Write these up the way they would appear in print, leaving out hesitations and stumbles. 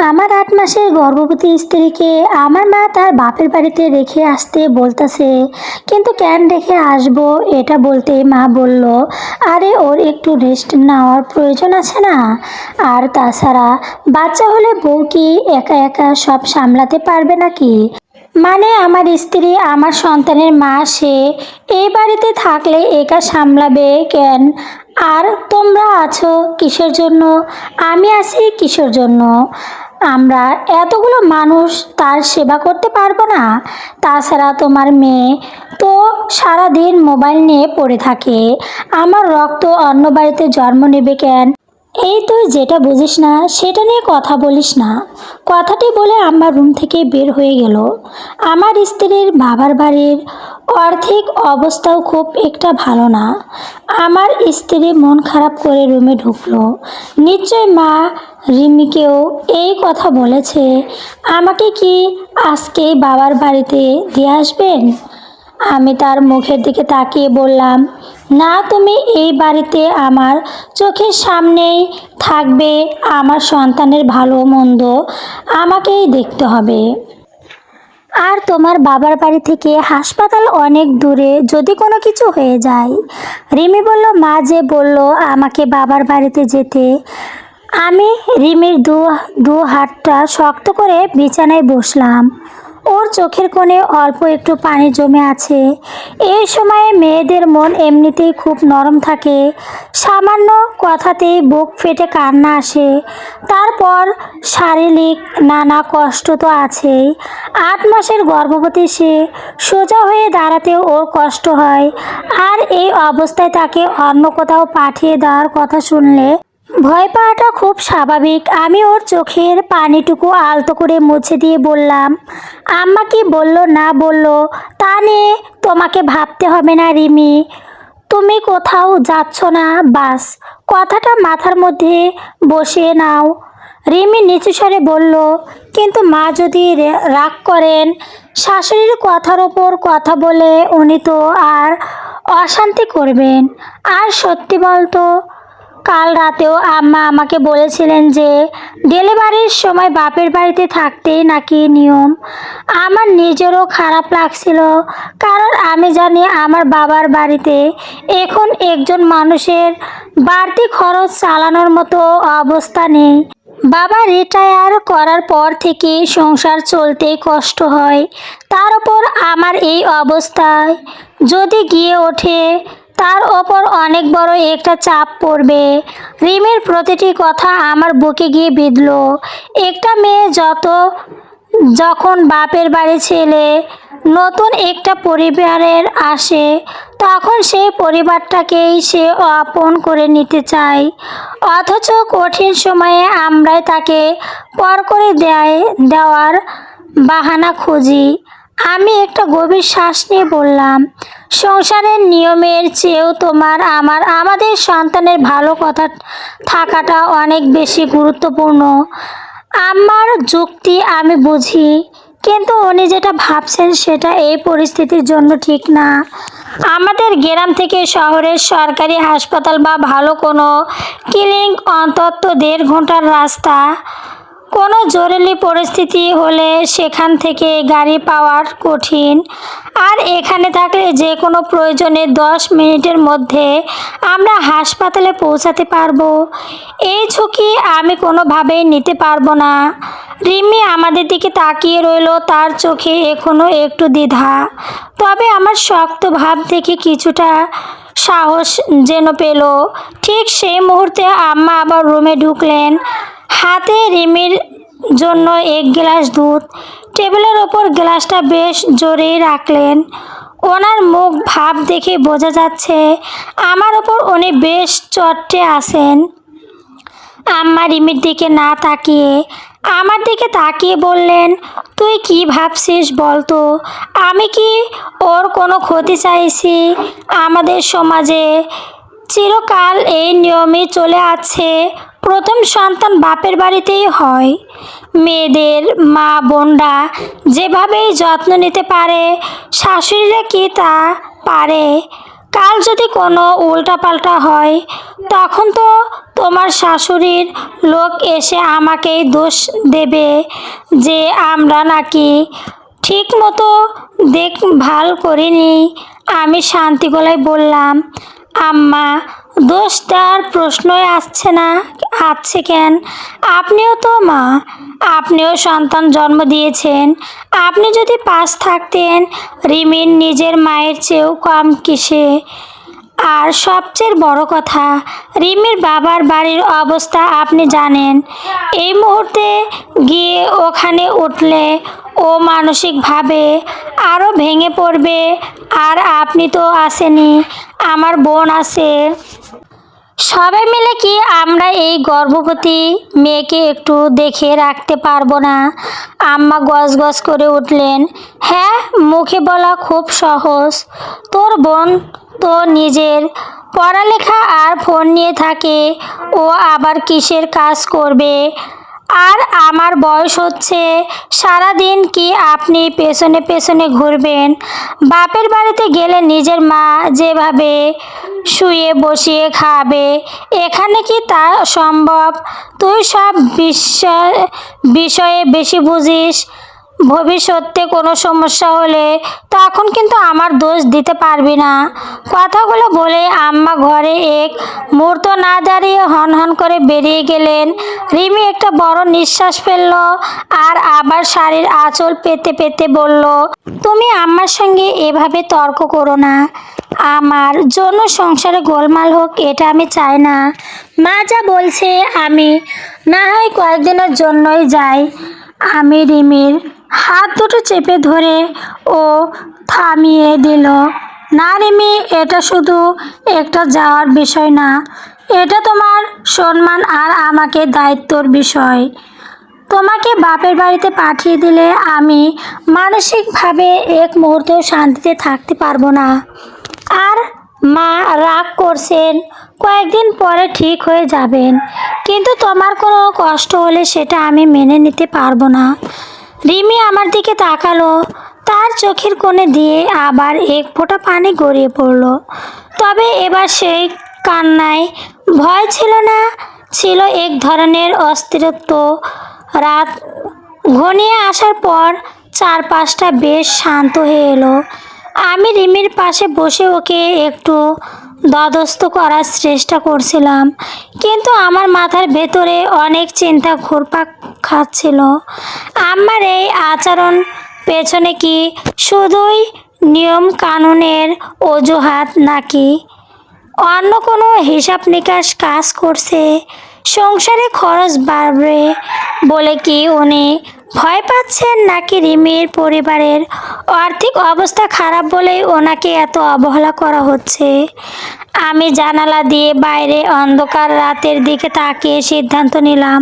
আমার ৮ মাসের গর্ভবতী স্ত্রীকে আমার মা তার বাপের বাড়িতে রেখে আসতে বলতেছে, কিন্তু কেন রেখে আসবো এটা বলতেই মা বলল, আরে ওর একটু রেস্ট নেওয়ার প্রয়োজন আছে না। আর তাছাড়া বাচ্চা হলে বউ কি একা একা সব সামলাতে পারবে নাকি? মানে আমার স্ত্রী আমার সন্তানের মা, সে এই বাড়িতে থাকলে একা সামলাবে কেন? আর তোমরা আছো কিসের জন্য? আমি আছি কিসের জন্য? আমরা এতগুলো মানুষ তার সেবা করতে পারবো না? তাছাড়া তোমার মেয়ে তো সারাদিন মোবাইল নিয়ে পড়ে থাকে। আমার রক্ত অন্য বাড়িতে জন্ম নেবে কেন? এই তুই যেটা বুঝিস না সেটা নিয়ে কথা বলিস না। কথাটি বলে আমার রুম থেকে বের হয়ে গেল। আমার স্ত্রীর বাবার বাড়ির আর্থিক অবস্থাও খুব একটা ভালো না। আমার স্ত্রী মন খারাপ করে রুমে ঢুকলো। নিশ্চয় মা রিমিকেও এই কথা বলেছে। আমাকে কি আজকেই বাবার বাড়িতে দিয়ে আসবেন? আমি তার মুখের দিকে তাকিয়ে বললাম, না, তুমি এই বাড়িতে আমার চোখের সামনেই থাকবে। আমার সন্তানের ভালো মন্দ আমাকেই দেখতে হবে। আর তোমার বাবার বাড়ি থেকে হাসপাতাল অনেক দূরে, যদি কোনো কিছু হয়ে যায়। রিমি বলল, মা যে বলল আমাকে বাবার বাড়িতে যেতে। আমি রিমির দু দু হাতটা শক্ত করে বিছানায় বসলাম। ওর চোখের কোণে অল্প একটু পানি জমে আছে। এই সময়ে মেয়েদের মন এমনিতেই খুব নরম থাকে। সামান্য কথাতেই বুক ফেটে কান্না আসে। তারপর শারীরিক নানা কষ্ট তো আছেই। ৮ মাসের গর্ভবতী সে, সোজা হয়ে দাঁড়াতেও ওর কষ্ট হয়। আর এই অবস্থায় তাকে অন্য কোথাও পাঠিয়ে দেওয়ার কথা শুনলে ভয় পাওয়াটা খুব স্বাভাবিক। আমি ওর চোখের পানিটুকু আলতো করে মুছে দিয়ে বললাম, আম্মা কি বলল না বলল তা নিয়ে তোমাকে ভাবতে হবে না রিমি। তুমি কোথাও যাচ্ছ না, বাস কথাটা মাথার মধ্যে বসিয়ে নাও। রিমি নিচু স্বরে বলল, কিন্তু মা যদি রাগ করেন? শাশুড়ির কথার ওপর কথা বলে উনি তো আর অশান্তি করবেন। আর সত্যি বলতো, কাল রাতেও আম্মা আমাকে বলেছিলেন যে ডেলিভারির সময় বাপের বাড়িতে থাকতেই নাকি নিয়ম। আমার নিজেরও খারাপ লাগছিল, কারণ আমি জানি আমার বাবার বাড়িতে এখন একজন মানুষের বাড়তি খরচ চালানোর মতো অবস্থা নেই। বাবা রিটায়ার করার পর থেকে সংসার চলতেই কষ্ট হয়। তার ওপর আমার এই অবস্থায় যদি গিয়ে ওঠে, তার ওপর অনেক বড় একটা চাপ পড়বে। রিমির প্রতিটি কথা আমার বুকে গিয়ে বিঁধল। একটা মেয়ে যখন বাপের বাড়ি ছেলে নতুন একটা পরিবারের আসে, তখন সেই পরিবারটাকেই সে আপন করে নিতে চায়। অথচ কঠিন সময়ে আমরাই তাকে পর করে দেওয়ার বাহানা খুঁজি। আমি একটা গভীর শ্বাস নিয়ে বললাম, সংসারের নিয়মের চেয়েও আমাদের সন্তানের ভালো কথা থাকাটা অনেক বেশি গুরুত্বপূর্ণ। আমার যুক্তি আমি বুঝি, কিন্তু উনি যেটা ভাবছেন সেটা এই পরিস্থিতির জন্য ঠিক না। আমাদের গ্রাম থেকে শহরের সরকারি হাসপাতাল বা ভালো কোনো ক্লিনিক অন্তত ১.৫ ঘন্টার রাস্তা। কোনো জরুরি পরিস্থিতি হলে সেখান থেকে গাড়ি পাওয়ার কঠিন। আর এখানে থাকলে যে কোনো প্রয়োজনে ১০ মিনিটের মধ্যে আমরা হাসপাতালে পৌঁছাতে পারবো। এই ঝুঁকি আমি কোনোভাবেই নিতে পারবো না। রিমি আমাদের দিকে তাকিয়ে রইল, তার চোখে এখনো একটু দ্বিধা। তবে আমার শক্ত ভাব দেখে কিছুটা সাহস যেন পেল। ঠিক সেই মুহূর্তে আম্মা আবার রুমে ঢুকলেন, হাতে রিমির জন্য ১ গ্লাস দুধ। টেবিলের ওপর গ্লাসটা বেশ জোরেই রাখলেন। ওনার মুখ ভাব দেখে বোঝা যাচ্ছে আমার ওপর উনি বেশ চটে আছেন। আম্মা রিমির দিকে না তাকিয়ে আমার দিকে তাকিয়ে বললেন, তুই কি ভাবছিস বলতো? আমি কি ওর কোনো ক্ষতি চাইছি? আমাদের সমাজে চিরকাল এই নিয়মই চলে আছে, প্রথম সন্তান বাপের বাড়িতেই হয়। মেয়েদের মা বোনরা যেভাবেই যত্ন নিতে পারে, শাশুড়িরা কি তা পারে? কাল যদি কোনো উল্টাপাল্টা হয় তখন তো তোমার শাশুড়ির লোক এসে আমাকেই দোষ দেবে যে আমরা নাকি ঠিক মতো দেখভাল করিনি। আমি শান্তি গলায় বললাম, আম্মা, দোষ দেওয়ার প্রশ্নই আসছে না। আসছে কেন? আপনিও তো মা, আপনিও সন্তান জন্ম দিয়েছেন। আপনি যদি পাশ থাকতেন রিমির নিজের মায়ের চেয়েও কম কিসে? আর সবচেয়ে বড় কথা, রিমির বাবার বাড়ির অবস্থা আপনি জানেন। এই মুহূর্তে গিয়ে ওখানে উঠলে ও মানসিকভাবে আরও ভেঙে পড়বে। আর আপনি তো আসেনি, আমার বোন আছে। সবাই মিলে কি আমরা এই গর্ভবতী মেয়েকে একটু দেখে রাখতে পারবো না? আম্মা গজগজ করে উঠলেন, হ্যাঁ, মুখে বলা খুব সহজ। তোর বোন তো নিজের পড়ালেখা আর ফোন নিয়ে থাকে, ও আবার কিসের কাজ করবে? আর আমার বয়স হচ্ছে, সারাদিন কি আপনি পেছনে পেছনে ঘুরবেন? বাপের বাড়িতে গেলে নিজের মা যেভাবে শুয়ে বসিয়ে খাবে, এখানে কি তা সম্ভব? তুই সব বিষয়ে বেশি বুঝিস। ভবিষ্যতে কোনো সমস্যা হলে তখন কিন্তু আমার দোষ দিতে পারবি না। কথাগুলো বলে আম্মা ঘরে এক মুহূর্ত না দাঁড়িয়ে হন করে বেরিয়ে গেলেন। রিমি একটা বড় নিঃশ্বাস ফেলল আর আবার শাড়ির আঁচল পেতে পেতে বলল, তুমি আম্মার সঙ্গে এভাবে তর্ক করো না। আমার জন্য সংসারে গোলমাল হোক এটা আমি চাই না। মা যা বলছে আমি না হয় কয়েকদিনের জন্যই যাই। আমি রিমির হাত দুটো চেপে ধরে ও থামিয়ে দিল। না রিমি, এটা শুধু একটা যাওয়ার বিষয় না, এটা তোমার সম্মান আর আমাকে দায়িত্বর বিষয়। তোমাকে বাপের বাড়িতে পাঠিয়ে দিলে আমি মানসিকভাবে এক মুহূর্তেও শান্তিতে থাকতে পারবো না। আর মা রাগ করছেন, কয়েকদিন পরে ঠিক হয়ে যাবেন, কিন্তু তোমার কোনো কষ্ট হলে সেটা আমি মেনে নিতে পারবো না। রিমি আমার দিকে তাকালো, তার চোখের কোণে দিয়ে আবার এক ফোঁটা পানি গড়িয়ে পড়ল। তবে এবার সেই কান্নায় ভয় ছিল না, ছিল এক ধরনের অস্থিরত্ব। রাত ঘনিয়ে আসার পর চারপাশটা বেশ শান্ত হয়ে এলো। আমি রিমির পাশে বসে ওকে একটু দদস্ত করার চেষ্টা করছিলাম, কিন্তু আমার মাথার ভেতরে অনেক চিন্তা ঘুরপাক খাচ্ছিল। আমার এই আচরণ পেছনে কি শুধুই নিয়ম কানুনের অজুহাত, নাকি অন্য কোনো হিসাব নিকাশ কাজ করছে? সংসারে খরচ বাড়বে বলে কি উনি ভয় পাচ্ছেন, নাকি রিমির পরিবারের আর্থিক অবস্থা খারাপ বলেই ওনাকে এত অবহেলা করা হচ্ছে? আমি জানালা দিয়ে বাইরে অন্ধকার রাতের দিকে তাকিয়ে সিদ্ধান্ত নিলাম,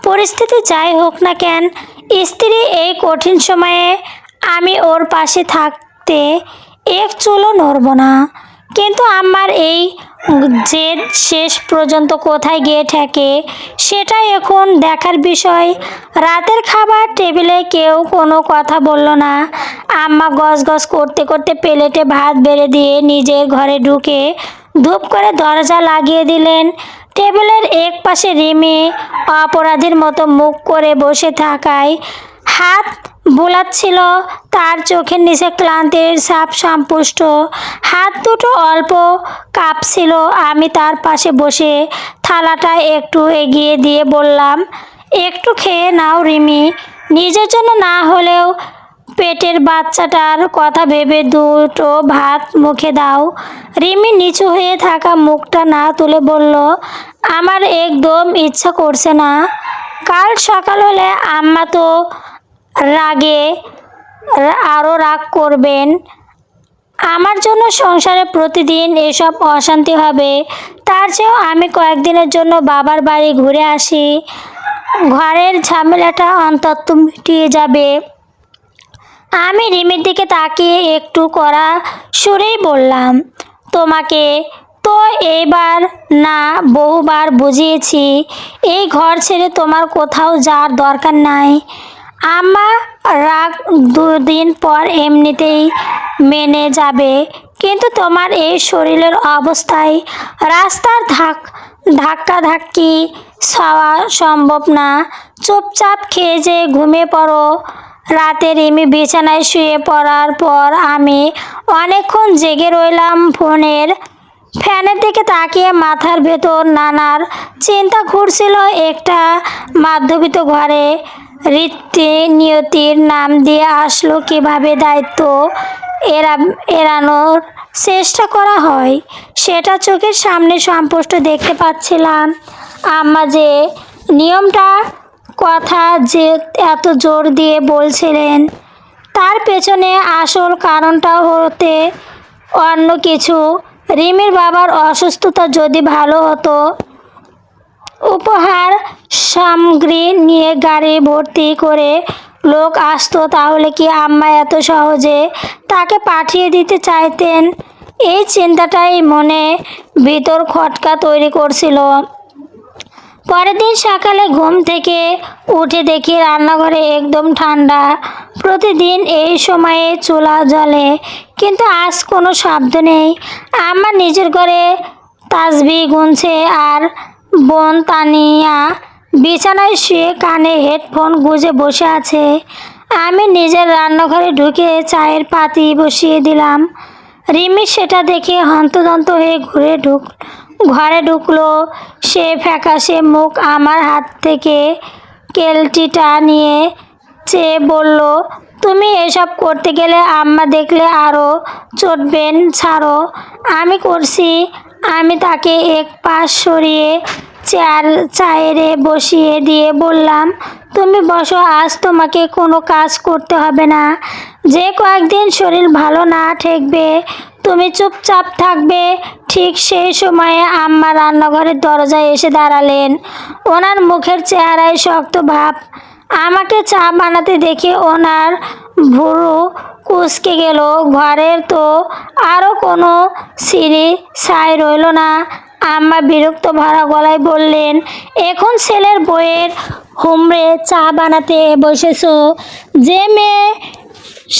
পরিস্থিতি যাই হোক না কেন, স্ত্রী এই কঠিন সময়ে আমি ওর পাশে থাকতে এক চুলও নড়ব না। কিন্তু আমার এই জেদ শেষ পর্যন্ত কোথায় গিয়ে ঠেকে সেটাই এখন দেখার বিষয়। রাতের খাবার টেবিলে কেউ কোনো কথা বলল না। আম্মা গজগজ করতে করতে প্লেটে ভাত বেড়ে দিয়ে নিজের ঘরে ঢুকে ধূপ করে দরজা লাগিয়ে দিলেন। টেবিলের এক পাশে রিমি অপরাধীর মতো মুখ করে বসে থাকায় হাত বুলাচ্ছিল। তার চোখের নিচে ক্লান্তির ছাপ সম্পুষ্ট, হাত দুটো অল্প কাঁপছিল। আমি তার পাশে বসে থালাটা একটু এগিয়ে দিয়ে বললাম, একটু খেয়ে নাও রিমি, নিজের জন্য না হলেও পেটের বাচ্চাটার কথা ভেবে দুটো ভাত মুখে দাও। রিমি নিচু হয়ে থাকা মুখটা না তুলে বলল, আমার একদম ইচ্ছা করছে না। কাল সকাল হলে আম্মা তো রাগে আরও রাগ করবেন। আমার জন্য সংসারে প্রতিদিন এসব অশান্তি হবে, তার চেয়েও আমি কয়েকদিনের জন্য বাবার বাড়ি ঘুরে আসি, ঘরের ঝামেলাটা অন্তত মিটিয়ে যাবে। আমি রিমির দিকে তাকিয়ে একটু কড়া সুরেই বললাম, তোমাকে তো এইবার না বহুবার বুঝিয়েছি, এই ঘর ছেড়ে তোমার কোথাও যাওয়ার দরকার নাই। আম্মা রাগ দুদিন পর এমনিতেই মেনে যাবে, কিন্তু তোমার এই শরীরের অবস্থায় রাস্তার ধাক্কাধাক্কি খাওয়া সম্ভব না। চুপচাপ খেয়ে যে ঘুমিয়ে পড়ো। রাতে রিমি বিছানায় শুয়ে পড়ার পর আমি অনেকক্ষণ জেগে রইলাম। ফ্যানের দিকে তাকিয়ে মাথার ভেতর নানার চিন্তা ঘুরছিল। একটা মধ্যবিত্ত ঘরে রীতি নিয়তির নাম দিয়ে আসলো কিভাবে দায়িত্ব এড়ানোর চেষ্টা করা হয় সেটা চোখের সামনে স্পষ্ট দেখতে পাচ্ছিলাম। আম্মা যে নিয়মটা কথা যে এত জোর দিয়ে বলছিলেন তার পেছনে আসল কারণটা হতে অন্য কিছু। রিমির বাবার অসুস্থতা যদি ভালো হতো, উপহার সামগ্রী নিয়ে গাড়ি ভর্তি করে লোক আসতো, তাহলে কি আম্মা এত সহজে তাকে পাঠিয়ে দিতে চাইতেন? এই চিন্তাটাই মনে ভিতর খটকা তৈরি করছিল। পরের দিন সকালে ঘুম থেকে উঠে দেখি রান্নাঘরে একদম ঠান্ডা। প্রতিদিন এই সময়ে চুলা জ্বলে, কিন্তু আজ কোনো শব্দ নেই। আম্মা নিজের ঘরে তাসবিহ গুনছে আর বোন তানিয়া বিছানায় শুয়ে কানে হেডফোন গুঁজে বসে আছে। আমি নিজের রান্নাঘরে ঢুকে চায়ের পাতি বসিয়ে দিলাম। রিমি সেটা দেখে হন্তদন্ত হয়ে ঘরে ঢুকলো। সে ফ্যাকাশে মুখ আমার হাত থেকে কেলটিটা নিয়ে চেয়ে বলল, তুমি এসব করতে গেলে আম্মা দেখলে আরও চটবেন। ছাড়ো, আমি করছি। আমি তাকে এক পাশ সরিয়ে চায়েরে বসিয়ে দিয়ে বললাম, তুমি বসো, আজ তোমাকে কোনো কাজ করতে হবে না। যে কয়েকদিন শরীর ভালো না ঠেকবে তুমি চুপচাপ থাকবে। ঠিক সেই সময়ে আম্মা রান্নাঘরের দরজায় এসে দাঁড়ালেন। ওনার মুখের চেহারায় শক্ত ভাব। আমাকে চা বানাতে দেখে ওনার ভুরু কুঁচকে গেল। ঘরের তো আরও কোনো সিঁড়ি ছাই রইল না। আম্মা বিরক্ত ভরা গলায় বললেন, এখন ছেলের বউয়ের হুমড়ে চা বানাতে বসেছো? যে মেয়ে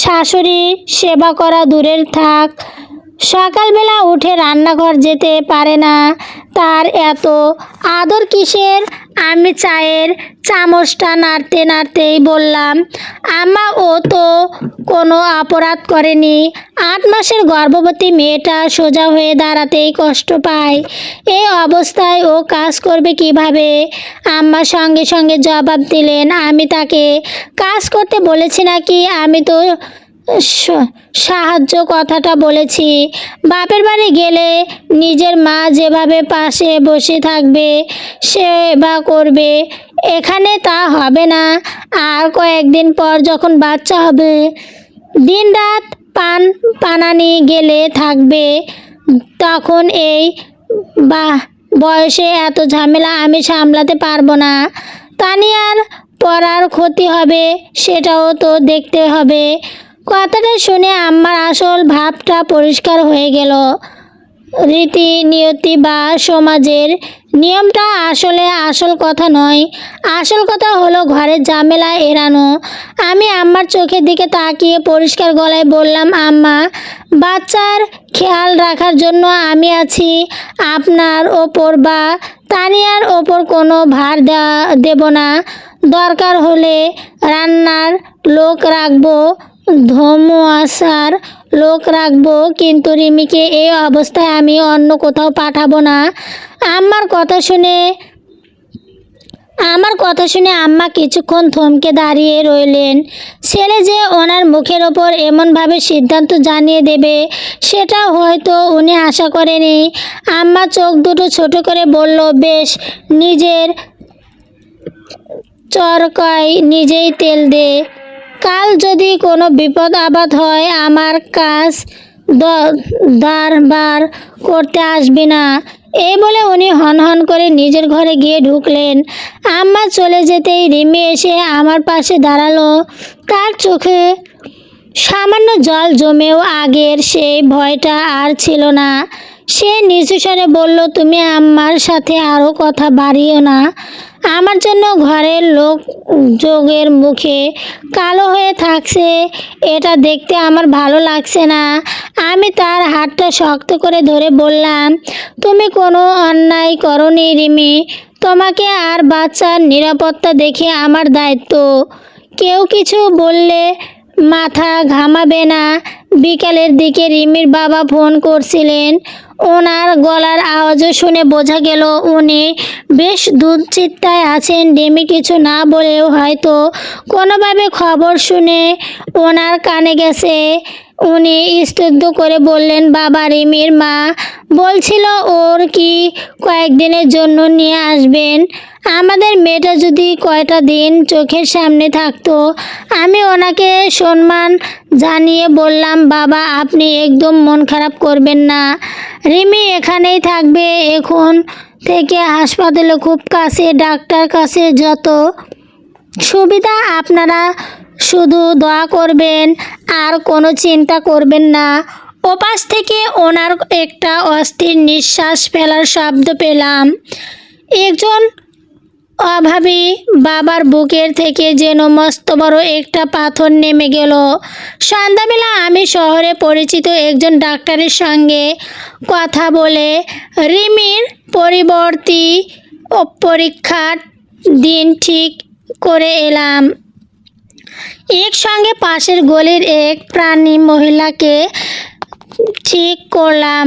শাশুড়ি সেবা করা দূরের থাক, সকালবেলা উঠে রান্নাঘর যেতে পারে না, তার এত আদর কিসের? আমি চায়ের চামচটা নাড়তে নাড়তেই বললাম, আম্মা ও তো কোনো অপরাধ করেনি। 8 মাসের গর্ভবতী মেয়েটা সোজা হয়ে দাঁড়াতেই কষ্ট পায়, এই অবস্থায় ও কাজ করবে কিভাবে? আম্মা সঙ্গে সঙ্গে জবাব দিলেন, আমি তাকে কাজ করতে বলেছি নাকি? আমি তো সাহায্য কথাটা বলেছি। বাপের বাড়ি গেলে নিজের মা যেভাবে পাশে বসে থাকবে সেবা করবে, এখানে তা হবে না। আর কয়েকদিন পর যখন বাচ্চা হবে দিনরাত পানানি গেলে থাকবে, তখন এই বয়সে এত ঝামেলা আমি সামলাতে পারবো না। তানিয়ার পড়ার ক্ষতি হবে, সেটাও তো দেখতে হবে। কথাটা শুনে আমার আসল ভাবটা পরিষ্কার হয়ে গেল। রীতি নিয়তি বা সমাজের নিয়মটা আসলে আসল কথা নয়। আসল কথা হলো ঘরের ঝামেলা এড়ানো। আমি আম্মার চোখের দিকে তাকিয়ে পরিষ্কার গলায় বললাম, আম্মা, বাচ্চার খেয়াল রাখার জন্য আমি আছি। আপনার ওপর বা তানিয়ার ওপর কোনো ভার দেব না। দরকার হলে রান্নার লোক রাখবো, ধোমোয়াশার লোক রাখবো, কিন্তু রিমিকে এই অবস্থায় আমি অন্য কোথাও পাঠাবো না। আমার কথা শুনে আম্মা কিছুক্ষণ থমকে দাঁড়িয়ে রইলেন। ছেলে যে ওনার মুখের ওপর এমনভাবে সিদ্ধান্ত জানিয়ে দেবে সেটা হয়তো উনি আশা করেনি। আম্মা চোখ দুটো ছোট করে বলল, বেশ, নিজের চরকায় নিজেই তেল দে। কাল যদি কোনো বিপদ আপদ হয় আমার কাজ দারবার করতে আসবি না। এই বলে উনি হনহন করে নিজের ঘরে গিয়ে ঢুকলেন। আম্মা চলে যেতেই রিমি এসে আমার পাশে দাঁড়ালো। তার চোখে সামান্য জল জমেও আগের সেই ভয়টা আর ছিল না। সে নিচু স্বরে বলল, তুমি আম্মার সাথে আরও কথা বাড়িও না। আমার জন্য ঘরের লোক যোগের মুখে কালো হয়ে থাকছে, এটা দেখতে আমার ভালো লাগছে না। আমি তার হাতটা শক্ত করে ধরে বললাম, তুমি কোনো অন্যায় করনি রিমি, তোমাকে আর বাচ্চার নিরাপত্তা দেখে আমার দায়িত্ব। কেউ কিছু বললে মাথা ঘামাবে না। বিকালের দিকে রিমির বাবা ফোন করছিলেন। ওনার গলার আওয়াজও শুনে বোঝা গেল উনি বেশ দুশ্চিন্তায় আছেন। রিমি কিছু না বলেও হয়তো কোনোভাবে খবর শুনে ওনার কানে গেছে। উনি স্তব্ধ করে বললেন, বাবা, রিমির মা বলছিল ওর কি কয়েকদিনের জন্য নিয়ে আসবেন। আমাদের মেয়েটা যদি কয়টা দিন চোখের সামনে থাকতো। আমি ওনাকে সম্মান জানিয়ে বললাম, বাবা, আপনি একদম মন খারাপ করবেন না, রিমি এখানেই থাকবে। এখন থেকে হাসপাতালে খুব কাছে, ডাক্তার কাছে যত সুবিধা, আপনারা শুধু দোয়া করবেন আর কোনো চিন্তা করবেন না। ওপাশ থেকে ওনার একটা অস্থির নিঃশ্বাস ফেলার শব্দ পেলাম। একজন অভাবী বাবার বুকের থেকে যেন মস্ত বড় একটা পাথর নেমে গেল। সন্ধ্যাবেলা আমি শহরে পরিচিত একজন ডাক্তারের সঙ্গে কথা বলে রিমির পরবর্তী পরীক্ষার দিন ঠিক করে এলাম। একসঙ্গে পাশের গলির এক প্রাণী মহিলাকে ঠিক করলাম,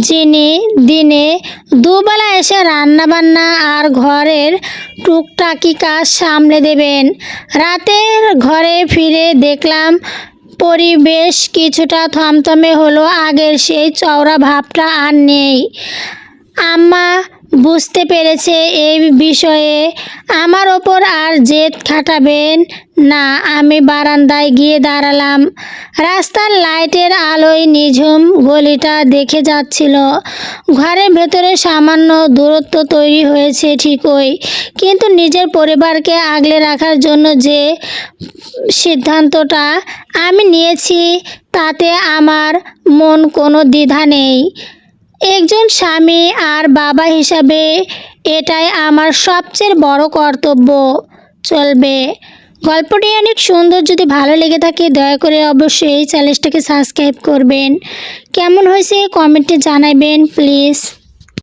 যিনি দিনে দুবেলা এসে রান্নাবান্না আর ঘরের টুকটাকি কাজ সামলে দেবেন। রাতের ঘরে ফিরে দেখলাম পরিবেশ কিছুটা থমথমে হলো, আগের সেই চওড়া ভাবটা আর নেই। আম্মা বুঝতে পেরেছে এই বিষয়ে আমার ওপর আর জেদ খাটাবেন না। আমি বারান্দায় গিয়ে দাঁড়ালাম। রাস্তার লাইটের আলোয় নিঝুম গলিটা দেখে যাচ্ছিল। ঘরের ভেতরে সামান্য দূরত্ব তৈরি হয়েছে ঠিকই, কিন্তু নিজের পরিবারকে আগলে রাখার জন্য যে সিদ্ধান্তটা আমি নিয়েছি তাতে আমার মন কোনো দ্বিধা নেই। একজন স্বামী আর বাবা হিসাবে এটাই আমার সবচেয়ে বড় কর্তব্য। চলবে। গল্পটি অনেক সুন্দর। যদি ভালো লেগে থাকে দয়া করে অবশ্যই এই চ্যানেলটাকে সাবস্ক্রাইব করবেন। কেমন হয়েছে কমেন্টে জানাবেন প্লিজ।